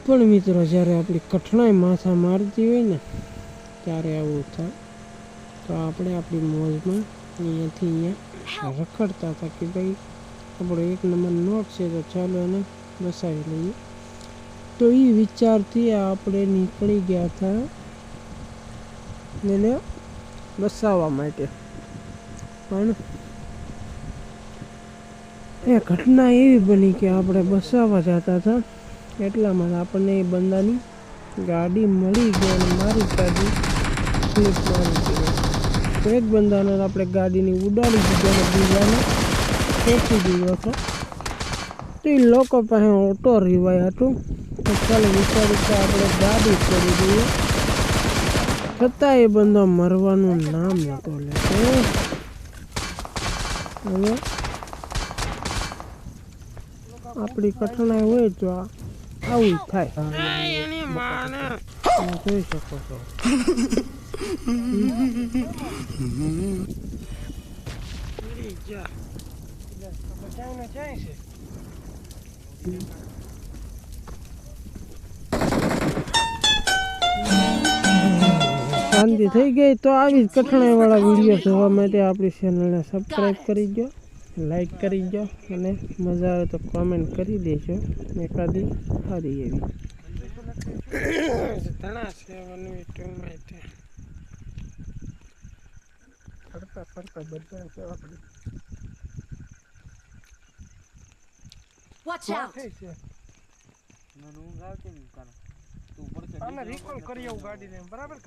પણ મિત્રો જ્યારે આપણી કઠણાઈ માથા મારતી હોય ને ત્યારે આવું થાય. તો આપણે આપણી મોજમાં અહીંયાથી અહીંયા રખડતા હતા કે ભાઈ આપણો 1 નંબર નોટ છે તો ચાલો એને બસાવી લઈએ. તો એ વિચારથી આપણે નીકળી ગયા હતા એને બસાવવા માટે. પણ એ ઘટના એવી બની કે આપણે બસાવવા જતા હતા એટલામાં આપણને એ બંદાની ગાડી મળી ગઈ અને મારી ગાડી સ્લીપ મારી ગઈ. તો એક બંદાને આપણે ગાડીની ઉડાડી દીધી અને બીજાને ફેંકી દીધો હતો. તો એ લોકો પાસે ઓટો રિવાય હતું તો ચાલો વિચાર્યું કે આપણે ગાડી કરી દઈએ. છતાં એ બંદો મરવાનું નામ નહોતો લેતો. હવે આપણી કઠણાઈ હોય તો આવું થાય. જોઈ શકો છો. શાંતિ થઈ ગઈ. તો આવી જ કઠણાઈ વાળા વિડીયો જોવા માટે આપણી ચેનલને સબસ્ક્રાઈબ કરી દો, લાઈક કરી દો અને મજા આવે તો કોમેન્ટ કરી દેજો એકાદી સારી એવી. Watch out! રિકોલ કરી આવું ગાડીને બરાબર.